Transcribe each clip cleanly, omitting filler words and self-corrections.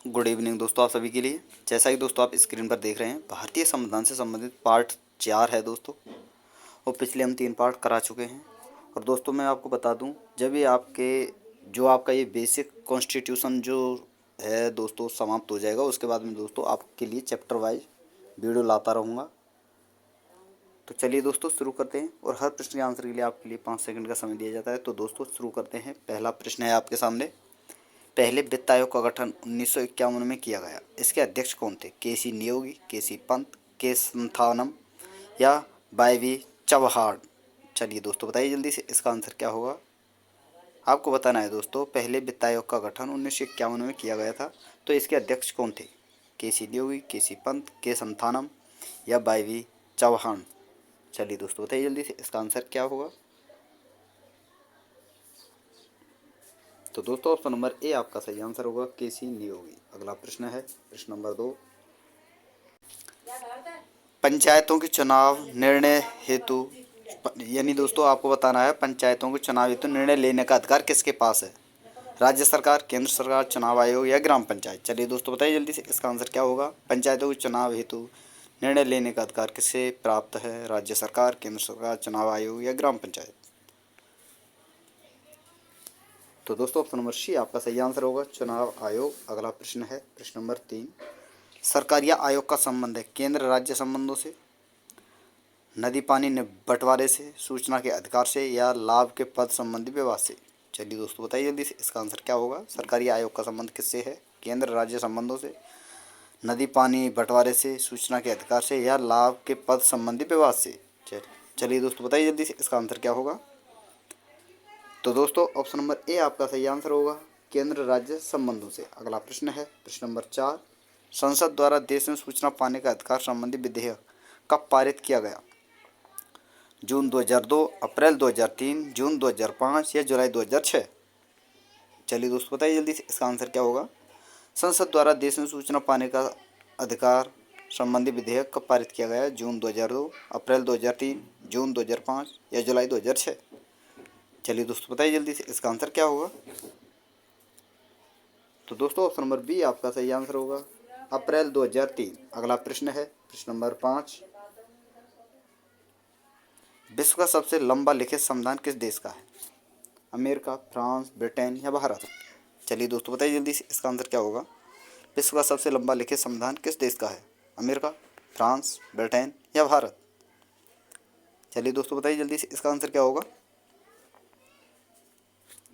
Good evening दोस्तों, आप सभी के लिए। जैसा कि दोस्तों आप स्क्रीन पर देख रहे हैं, भारतीय संविधान से संबंधित पार्ट 4 है दोस्तों। और पिछले हम 3 पार्ट करा चुके हैं। और दोस्तों मैं आपको बता दूं, जब ये आपका ये बेसिक कॉन्स्टिट्यूशन जो है दोस्तों समाप्त हो जाएगा, उसके बाद में दोस्तों आपके लिए चैप्टर वाइज वीडियो लाता रहूँगा। तो चलिए दोस्तों शुरू करते हैं। और हर प्रश्न के आंसर के लिए आपके लिए 5 सेकंड का समय दिया जाता है। तो दोस्तों शुरू करते हैं। पहला प्रश्न है आपके सामने। पहले वित्त आयोग का गठन 1951 में किया गया। इसके अध्यक्ष कौन थे? केसी नियोगी, केसी पंत, के संथानम या वाई चव्हाण? चलिए दोस्तों बताइए जल्दी से, इसका आंसर क्या होगा? आपको बताना है दोस्तों, पहले वित्त आयोग का गठन 1951 में किया गया था। तो इसके अध्यक्ष कौन थे? केसी नियोगी, केसी पंत, के संथानम या वाई चव्हाण? चलिए दोस्तों बताइए जल्दी से, इसका आंसर क्या होगा? तो दोस्तों ऑप्शन नंबर ए आपका सही आंसर होगा, केसी नियोगी। अगला प्रश्न है प्रश्न नंबर 2। पंचायतों के चुनाव निर्णय हेतु, यानी दोस्तों आपको बताना है पंचायतों के चुनाव हेतु निर्णय लेने का अधिकार किसके पास है? राज्य सरकार, केंद्र सरकार, चुनाव आयोग या ग्राम पंचायत? चलिए दोस्तों बताइए जल्दी से, इसका आंसर क्या होगा? पंचायतों के चुनाव हेतु निर्णय लेने का अधिकार किससे प्राप्त है? राज्य सरकार, केंद्र सरकार, चुनाव आयोग या ग्राम पंचायत? तो दोस्तों ऑप्शन नंबर सी आपका सही आंसर होगा, चुनाव आयोग। अगला प्रश्न है प्रश्न नंबर 3। सरकारिया आयोग का संबंध है केंद्र राज्य संबंधों से, नदी पानी बंटवारे से, सूचना के अधिकार से या लाभ के पद संबंधी विवाद से? चलिए दोस्तों बताइए जल्दी से, इसका आंसर क्या होगा? सरकारी आयोग का संबंध किससे है? केंद्र राज्य संबंधों से, नदी पानी बंटवारे से, सूचना के अधिकार से या लाभ के पद संबंधी विवाद से? चलिए दोस्तों बताइए जल्दी से, इसका आंसर क्या होगा? तो दोस्तों ऑप्शन नंबर ए आपका सही आंसर होगा, केंद्र राज्य संबंधों से। अगला प्रश्न है प्रश्न नंबर 4। संसद द्वारा देश में सूचना पाने का अधिकार संबंधी विधेयक कब पारित किया गया? जून 2002, अप्रैल 2003, जून 2005 या जुलाई 2006? चलिए दोस्तों बताइए जल्दी से, इसका आंसर क्या होगा? संसद द्वारा देश में सूचना पाने का अधिकार संबंधी विधेयक कब पारित किया गया? जून 2002, अप्रैल 2003, जून 2005 या जुलाई 2006? चलिए दोस्तों बताइए जल्दी से, इसका आंसर क्या होगा? तो दोस्तों ऑप्शन नंबर बी आपका सही आंसर होगा, अप्रैल 2003। अगला प्रश्न है प्रश्न नंबर 5। विश्व का सबसे लंबा लिखित संविधान किस देश का है? अमेरिका, फ्रांस, ब्रिटेन या भारत? चलिए दोस्तों बताइए जल्दी से, इसका आंसर क्या होगा? विश्व का सबसे लंबा लिखित संविधान किस देश का है? अमेरिका, फ्रांस, ब्रिटेन या भारत? चलिए दोस्तों बताइए जल्दी से, इसका आंसर क्या होगा?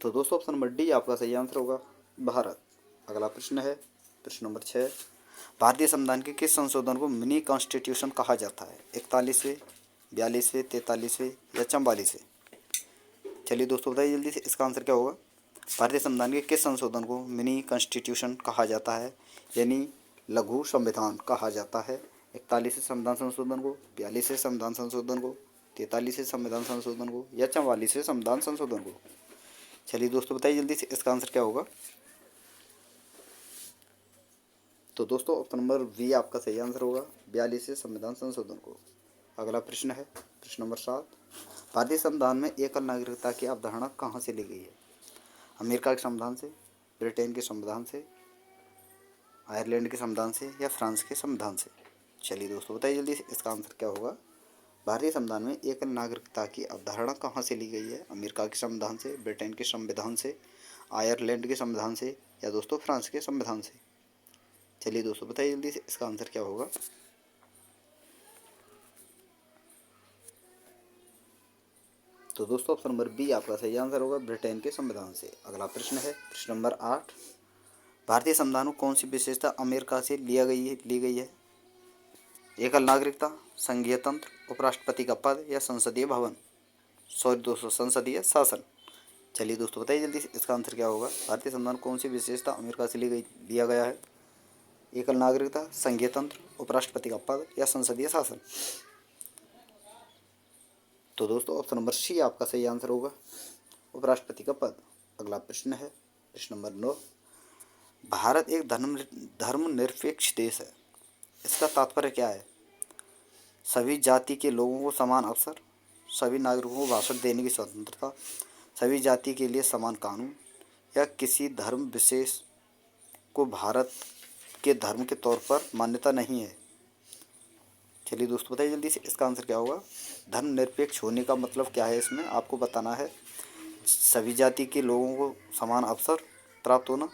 तो दोस्तों ऑप्शन नंबर डी आपका सही आंसर होगा, भारत। अगला प्रश्न है प्रश्न नंबर 6। भारतीय संविधान के किस संशोधन को मिनी कॉन्स्टिट्यूशन कहा जाता है? 41वें, 42वें, 43वें या 44वें? चलिए दोस्तों बताइए जल्दी से, इसका आंसर क्या होगा? भारतीय संविधान के किस संशोधन को मिनी कॉन्स्टिट्यूशन कहा जाता है, यानी लघु संविधान कहा जाता है? 41वें संविधान संशोधन को, 42वें संविधान संशोधन को, 43वें संविधान संशोधन को या 44वें संविधान संशोधन को? चलिए दोस्तों बताइए जल्दी से, इसका आंसर क्या होगा? तो दोस्तों ऑप्शन नंबर वी आपका सही आंसर होगा, 42वें संविधान संशोधन को। अगला प्रश्न है प्रश्न नंबर 7। भारतीय संविधान में एकल नागरिकता की अवधारणा कहाँ से ली गई है? अमेरिका के संविधान से, ब्रिटेन के संविधान से, आयरलैंड के संविधान से या फ्रांस के संविधान से? चलिए दोस्तों बताइए जल्दी से, इसका आंसर क्या होगा? भारतीय संविधान में एकल नागरिकता की अवधारणा कहाँ से ली गई है? अमेरिका के संविधान से, ब्रिटेन के संविधान से, आयरलैंड के संविधान से या दोस्तों फ्रांस के संविधान से? चलिए दोस्तों बताइए जल्दी से, इसका आंसर क्या होगा? तो दोस्तों ऑप्शन नंबर बी आपका सही आंसर होगा, ब्रिटेन के संविधान से। अगला प्रश्न है प्रश्न नंबर 8। भारतीय संविधान को कौन सी विशेषता अमेरिका से ली गई है? एकल नागरिकता, संघीय तंत्र, उपराष्ट्रपति का पद या संसदीय भवन? सॉरी दोस्तों, संसदीय शासन। चलिए दोस्तों बताइए जल्दी से, इसका आंसर क्या होगा? भारतीय संविधान कौन सी विशेषता अमेरिका से लिया गया है? एकल नागरिकता, संघीय तंत्र, उपराष्ट्रपति का पद या संसदीय शासन? तो दोस्तों ऑप्शन नंबर सी आपका सही आंसर होगा, उपराष्ट्रपति का पद। अगला प्रश्न है प्रश्न नंबर 9। भारत एक धर्मनिरपेक्ष देश है, इसका तात्पर्य क्या है? सभी जाति के लोगों को समान अवसर, सभी नागरिकों को भाषण देने की स्वतंत्रता, सभी जाति के लिए समान कानून या किसी धर्म विशेष को भारत के धर्म के तौर पर मान्यता नहीं है। चलिए दोस्तों बताइए जल्दी से इसका आंसर क्या होगा। धर्मनिरपेक्ष होने का मतलब क्या है, इसमें आपको बताना है। सभी जाति के लोगों को समान अवसर प्राप्त होना,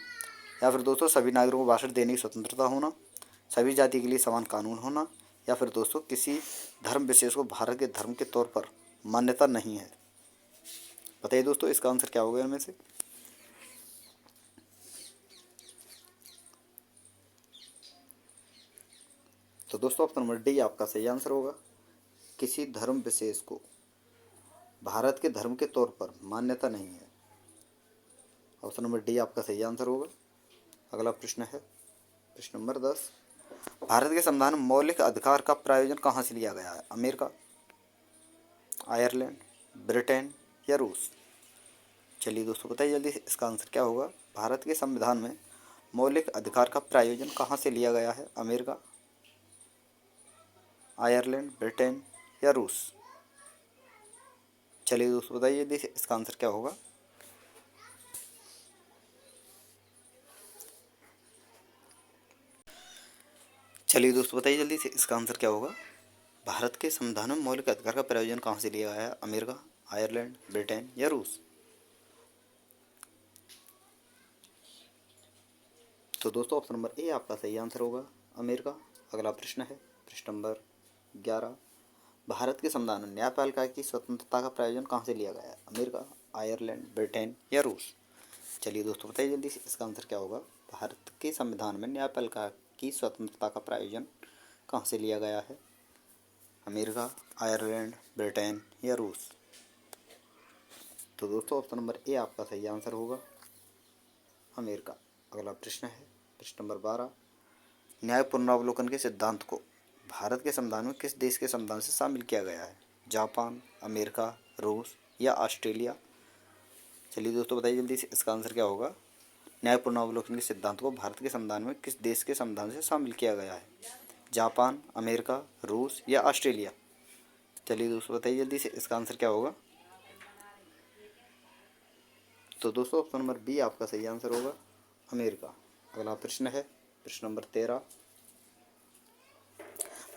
या फिर दोस्तों सभी नागरिकों को भाषण देने की स्वतंत्रता होना, सभी जाति के लिए समान कानून होना, या फिर दोस्तों किसी धर्म विशेष को भारत के धर्म के तौर पर मान्यता नहीं है। बताइए दोस्तों इसका आंसर क्या होगा इनमें से। तो दोस्तों ऑप्शन नंबर डी आपका सही आंसर होगा। किसी धर्म विशेष को भारत के धर्म के तौर पर मान्यता नहीं है। ऑप्शन नंबर डी आपका सही आंसर होगा। अगला प्रश्न है प्रश्न नंबर 10। भारत के संविधान में मौलिक अधिकार का प्रायोजन कहाँ से लिया गया है। अमेरिका, आयरलैंड, ब्रिटेन या रूस। चलिए दोस्तों बताइए जल्दी से इसका आंसर क्या होगा। भारत के संविधान में मौलिक अधिकार का प्रायोजन कहाँ से लिया गया है। अमेरिका, आयरलैंड, ब्रिटेन या रूस। चलिए दोस्तों बताइए जल्दी से इसका आंसर क्या होगा। चलिए दोस्तों बताइए जल्दी से इसका आंसर क्या होगा। भारत के संविधान में मौलिक अधिकार का प्रायोजन कहाँ से लिया गया है। अमेरिका, आयरलैंड, ब्रिटेन या रूस। तो दोस्तों ऑप्शन नंबर ए आपका सही आंसर होगा, अमेरिका। अगला प्रश्न है प्रश्न नंबर 11। भारत के संविधान में न्यायपालिका की स्वतंत्रता का प्रायोजन कहाँ से लिया गया है। अमेरिका, आयरलैंड, ब्रिटेन या रूस। चलिए दोस्तों बताइए जल्दी से इसका आंसर क्या होगा। भारत के संविधान में न्यायपालिका की स्वतंत्रता का प्रायोजन कहाँ से लिया गया है। अमेरिका, आयरलैंड, ब्रिटेन या रूस। तो दोस्तों ऑप्शन नंबर ए आपका सही आंसर होगा, अमेरिका। अगला प्रश्न है प्रश्न नंबर 12। न्याय पुनरावलोकन के सिद्धांत को भारत के संविधान में किस देश के संविधान से शामिल किया गया है। जापान, अमेरिका, रूस या ऑस्ट्रेलिया। चलिए दोस्तों बताइए जल्दी से इसका आंसर क्या होगा। न्याय पुनरावलोकन के सिद्धांत को भारत के संविधान में किस देश के संविधान से शामिल किया गया है। जापान, अमेरिका, रूस या ऑस्ट्रेलिया। चलिए दोस्तों बताइए जल्दी से इसका आंसर क्या होगा। तो दोस्तों ऑप्शन नंबर बी आपका सही आंसर होगा, अमेरिका। अगला प्रश्न है प्रश्न नंबर 13।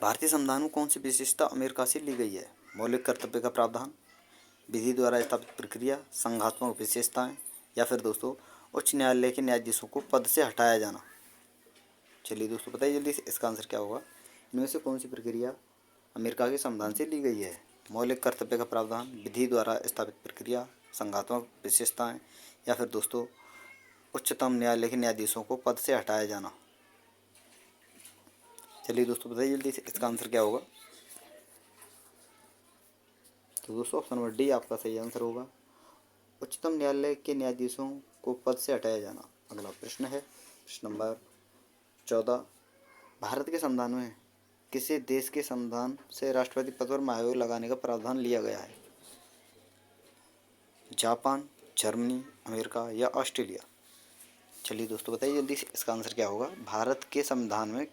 भारतीय संविधान में कौन सी विशेषता अमेरिका से ली गई है। मौलिक कर्तव्य का प्रावधान, विधि द्वारा स्थापित प्रक्रिया, संघात्मक विशेषताएं या फिर दोस्तों उच्च न्यायालय के न्यायाधीशों को पद से हटाया जाना। चलिए दोस्तों बताइए जल्दी से इसका आंसर क्या होगा। इनमें से कौन सी प्रक्रिया अमेरिका के संविधान से ली गई है। मौलिक कर्तव्य का प्रावधान, विधि द्वारा स्थापित प्रक्रिया, संघात्मक विशेषताएं या फिर दोस्तों उच्चतम न्यायालय के न्यायाधीशों को पद से हटाया जाना। चलिए दोस्तों बताइए जल्दी से इसका आंसर क्या होगा। तो दोस्तों ऑप्शन नंबर डी आपका सही आंसर होगा, उच्चतम न्यायालय के न्यायाधीशों को पद से हटाया जाना। अगला प्रश्न है प्रश्न नंबर 14। भारत के संविधान में किसी देश के संविधान से राष्ट्रपति पद पर महाभियोग लगाने का प्रावधान लिया गया है। जापान, जर्मनी, अमेरिका या ऑस्ट्रेलिया। चलिए दोस्तों बताइए जल्दी से इसका आंसर क्या होगा। भारत के संविधान में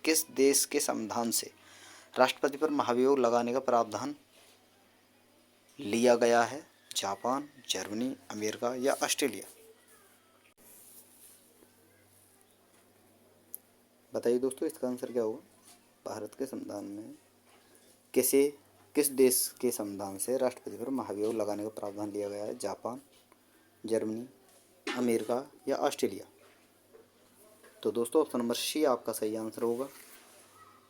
किस देश के संविधान से राष्ट्रपति पर महाभियोग लगाने का प्रावधान लिया गया है। जापान, जर्मनी, अमेरिका या ऑस्ट्रेलिया। बताइए दोस्तों इसका आंसर क्या होगा। भारत के संविधान में किस देश के संविधान से राष्ट्रपति पर महाभियोग लगाने का प्रावधान लिया गया है। जापान, जर्मनी, अमेरिका या ऑस्ट्रेलिया। तो दोस्तों ऑप्शन नंबर सी आपका सही आंसर होगा,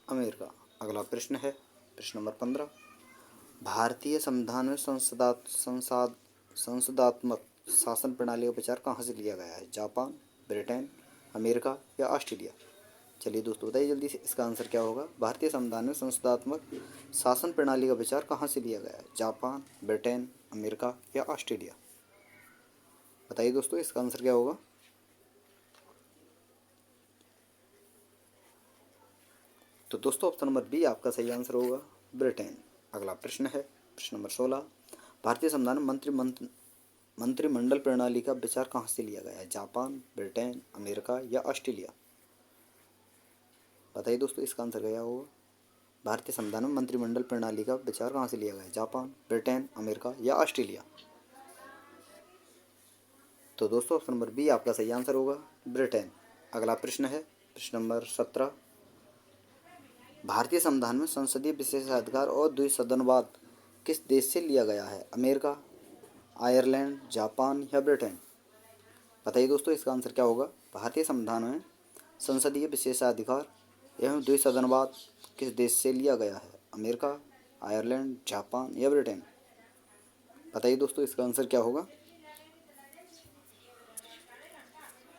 अमेरिका। अगला प्रश्न है प्रश्न नंबर 15। भारतीय संविधान में संसदात्मक शासन प्रणाली का विचार कहाँ से लिया गया है। जापान, ब्रिटेन, अमेरिका या ऑस्ट्रेलिया। चलिए दोस्तों बताइए जल्दी से इसका आंसर क्या होगा। भारतीय संविधान में संसदात्मक शासन प्रणाली का विचार कहाँ से लिया गया है। जापान, ब्रिटेन, अमेरिका या ऑस्ट्रेलिया। बताइए दोस्तों इसका आंसर क्या होगा। तो दोस्तों ऑप्शन नंबर बी आपका सही आंसर होगा, ब्रिटेन। अगला प्रश्न है प्रश्न नंबर 16। भारतीय संविधान में मंत्रिमंडल प्रणाली का विचार कहाँ से लिया गया है। जापान, ब्रिटेन, अमेरिका या ऑस्ट्रेलिया। बताइए दोस्तों इसका आंसर क्या होगा। भारतीय संविधान में मंत्रिमंडल प्रणाली का विचार कहाँ से लिया गया है। जापान, ब्रिटेन, अमेरिका या ऑस्ट्रेलिया। तो दोस्तों ऑप्शन नंबर बी आपका सही आंसर होगा, ब्रिटेन। अगला प्रश्न है प्रश्न नंबर 17। भारतीय संविधान में संसदीय विशेषाधिकार और द्विसदनवाद किस देश से लिया गया है? अमेरिका, आयरलैंड, जापान या ब्रिटेन? बताइए दोस्तों इसका आंसर क्या होगा। भारतीय संविधान में संसदीय विशेषाधिकार एवं द्विसदनवाद किस देश से लिया गया है? अमेरिका, आयरलैंड, जापान या ब्रिटेन? बताइए दोस्तों इसका आंसर क्या होगा।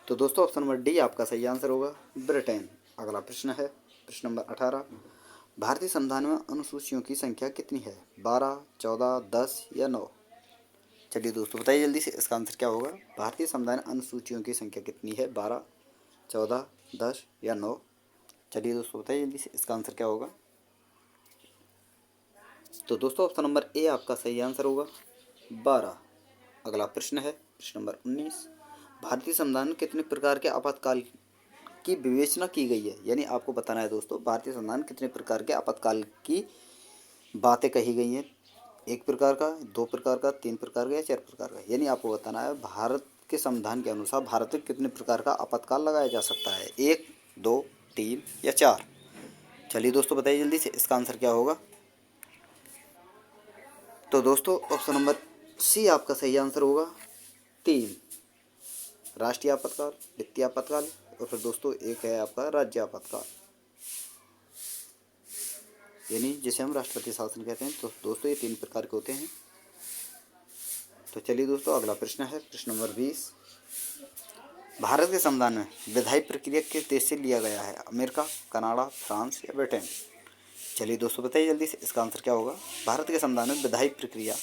तो दोस्तों ऑप्शन नंबर डी आपका सही आंसर होगा, ब्रिटेन। अगला प्रश्न है प्रश्न नंबर 18। भारतीय संविधान में अनुसूचियों की संख्या कितनी है? 12, 14, 10 या 9? चलिए दोस्तों बताइए जल्दी से इसका आंसर क्या होगा। भारतीय संविधान अनुसूचियों की संख्या कितनी है? 12, 14, 10 या 9? चलिए दोस्तों बताइए जल्दी से इसका आंसर क्या होगा। तो दोस्तों ऑप्शन नंबर ए आपका सही आंसर होगा, 12। अगला प्रश्न है प्रश्न नंबर 19। भारतीय संविधान में कितने प्रकार के आपातकाल की विवेचना की गई है? यानी आपको बताना है दोस्तों भारतीय संविधान में कितने प्रकार के आपातकाल की बातें कही गई हैं। 1 प्रकार का, 2 प्रकार का, 3 प्रकार का या 4 प्रकार का? यानी आपको बताना है भारत के संविधान के अनुसार भारत में कितने प्रकार का आपातकाल लगाया जा सकता है, 1, 2, 3 या 4? चलिए दोस्तों बताइए जल्दी से इसका आंसर क्या होगा। तो दोस्तों ऑप्शन नंबर सी आपका सही आंसर होगा, 3। राष्ट्रीय आपातकाल, वित्तीय आपातकाल और फिर दोस्तों एक है आपका राज्य आपातकाल, यानी जिसे हम राष्ट्रपति शासन कहते हैं। तो दोस्तों ये 3 प्रकार के होते हैं। तो चलिए दोस्तों अगला प्रश्न है प्रश्न नंबर 20। भारत के संविधान में विधायी प्रक्रिया किस देश से लिया गया है? अमेरिका, कनाडा, फ्रांस या ब्रिटेन? चलिए दोस्तों बताइए जल्दी से इसका आंसर क्या होगा। भारत के संविधान में विधायी प्रक्रिया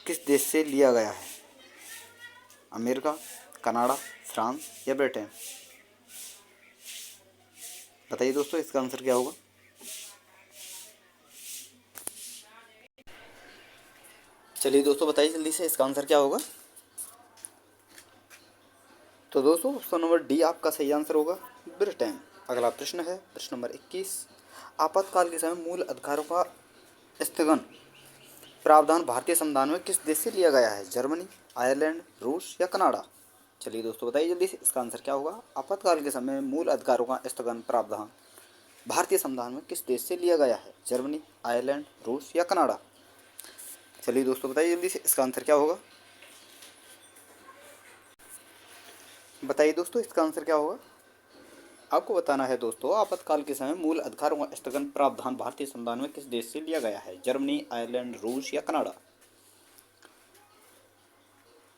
किस देश से लिया गया है? अमेरिका, कनाडा, फ्रांस या ब्रिटेन? बताइए दोस्तों इसका आंसर क्या होगा। चलिए दोस्तों बताइए जल्दी से इसका आंसर क्या होगा। तो दोस्तों ऑप्शन नंबर डी आपका सही आंसर होगा, ब्रिटेन। अगला प्रश्न है प्रश्न नंबर 21। आपातकाल के समय मूल अधिकारों का स्थगन प्रावधान भारतीय संविधान में किस देश से लिया गया है? जर्मनी, आयरलैंड, रूस या कनाडा? चलिए दोस्तों बताइए जल्दी से इसका आंसर क्या होगा। आपातकाल के समय मूल अधिकारों का स्थगन प्रावधान भारतीय संविधान में किस देश से लिया गया है? जर्मनी, आयरलैंड, रूस या कनाडा? चलिए दोस्तों बताइए जल्दी से इसका आंसर क्या होगा। बताइए दोस्तों इसका आंसर क्या होगा। आपको बताना है दोस्तों आपातकाल के समय मूल अधिकारों का स्थगन प्रावधान भारतीय संविधान में किस देश से लिया गया है? जर्मनी, आयरलैंड, रूस या कनाडा?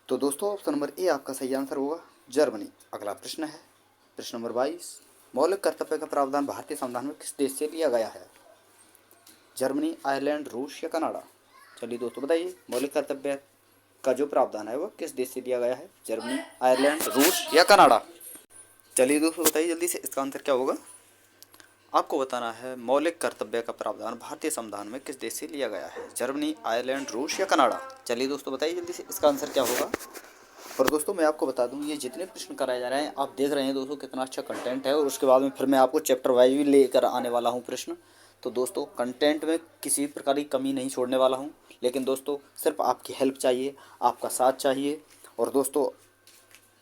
तो दोस्तों ऑप्शन नंबर ए आपका सही आंसर होगा, जर्मनी। अगला प्रश्न है प्रश्न नंबर 22। मौलिक कर्तव्य का प्रावधान भारतीय संविधान में किस देश से लिया गया है? जर्मनी, आयरलैंड, रूस या कनाडा? चलिए दोस्तों बताइए मौलिक कर्तव्य का जो प्रावधान है वो किस देश से लिया गया है? जर्मनी, आयरलैंड, रूस या कनाडा? चलिए दोस्तों बताइए जल्दी से इसका आंसर क्या होगा। आपको बताना है मौलिक कर्तव्य का प्रावधान भारतीय संविधान में किस देश से लिया गया है? जर्मनी, आयरलैंड, रूस या कनाडा? चलिए दोस्तों बताइए जल्दी से इसका आंसर क्या होगा। और दोस्तों मैं आपको बता दूं ये जितने प्रश्न कराए जा रहे हैं आप देख रहे हैं दोस्तों कितना अच्छा कंटेंट है, और उसके बाद में फिर मैं आपको चैप्टर वाइज भी लेकर आने वाला हूं प्रश्न। तो दोस्तों कंटेंट में किसी प्रकार की कमी नहीं छोड़ने वाला हूं, लेकिन दोस्तों सिर्फ आपकी हेल्प चाहिए, आपका साथ चाहिए। और दोस्तों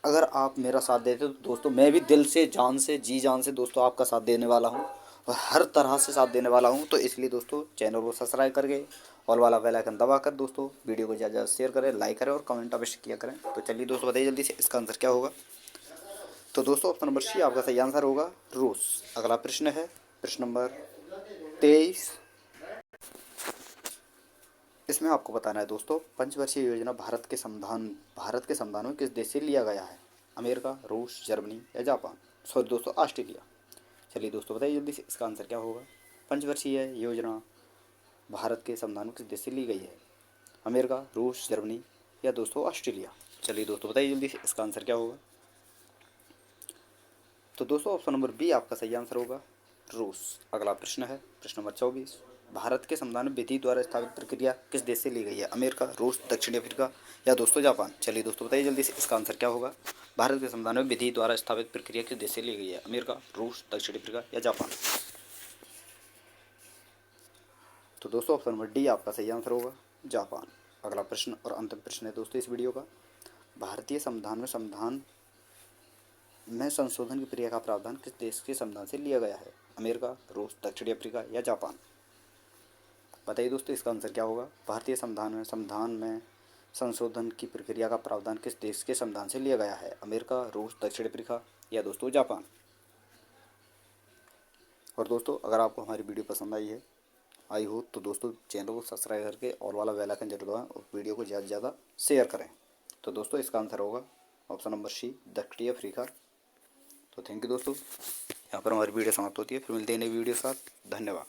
अगर आप मेरा साथ देते हो तो दोस्तों मैं भी दिल से, जान से, जी जान से दोस्तों आपका साथ देने वाला हूँ और हर तरह से साथ देने वाला हूँ। तो इसलिए दोस्तों चैनल को सब्सक्राइब करके ऑल वाला बेल आइकन दबाकर दोस्तों वीडियो को ज़्यादा शेयर करें, लाइक करें और कमेंट अवश्य किया करें। तो चलिए दोस्तों बताइए जल्दी से इसका आंसर क्या होगा। तो दोस्तों ऑप्शन नंबर सी आपका सही आंसर होगा, रूस। अगला प्रश्न है प्रश्न नंबर 23। इसमें आपको बताना है दोस्तों पंचवर्षीय योजना भारत के संविधान में किस देश से लिया गया है? अमेरिका, रूस, जर्मनी या जापान? सॉरी दोस्तों ऑस्ट्रेलिया। चलिए दोस्तों बताइए जल्दी से इसका आंसर क्या होगा। पंचवर्षीय योजना भारत के संविधान में किस देश से ली गई है? अमेरिका, रूस, जर्मनी या दोस्तों ऑस्ट्रेलिया? चलिए दोस्तों बताइए जल्दी से इसका आंसर क्या होगा। तो दोस्तों ऑप्शन नंबर बी आपका सही आंसर होगा, रूस। अगला प्रश्न है प्रश्न नंबर 24। भारत के संविधान में विधि द्वारा स्थापित प्रक्रिया किस देश से ली गई है? अमेरिका, रूस, दक्षिण अफ्रीका या दोस्तों जापान? चलिए दोस्तों बताइए जल्दी से इसका आंसर क्या होगा। भारत के संविधान में विधि द्वारा स्थापित प्रक्रिया किस देश से ली गई है? अमेरिका, रूस, दक्षिण अफ्रीका या जापान? तो दोस्तों ऑप्शन नंबर डी आपका सही आंसर होगा, जापान। अगला प्रश्न और अंतिम प्रश्न है दोस्तों इस वीडियो का। भारतीय संविधान में संशोधन की प्रक्रिया का प्रावधान किस देश के संविधान से लिया गया है? अमेरिका, रूस, दक्षिण अफ्रीका या जापान? बताइए दोस्तों इसका आंसर क्या होगा। भारतीय संविधान में संशोधन की प्रक्रिया का प्रावधान किस देश के संविधान से लिया गया है? अमेरिका, रूस, दक्षिण अफ्रीका या दोस्तों जापान? और दोस्तों अगर आपको हमारी वीडियो पसंद आई हो तो दोस्तों चैनल को सब्सक्राइब करके और वाला बेल आइकन जरूर दबाएं और वीडियो को ज़्यादा से ज़्यादा शेयर करें। तो दोस्तों इसका आंसर होगा ऑप्शन नंबर सी, दक्षिण अफ्रीका। तो थैंक यू दोस्तों, यहाँ पर हमारी वीडियो समाप्त होती है। फिर मिलते हैं नई वीडियो के साथ। धन्यवाद।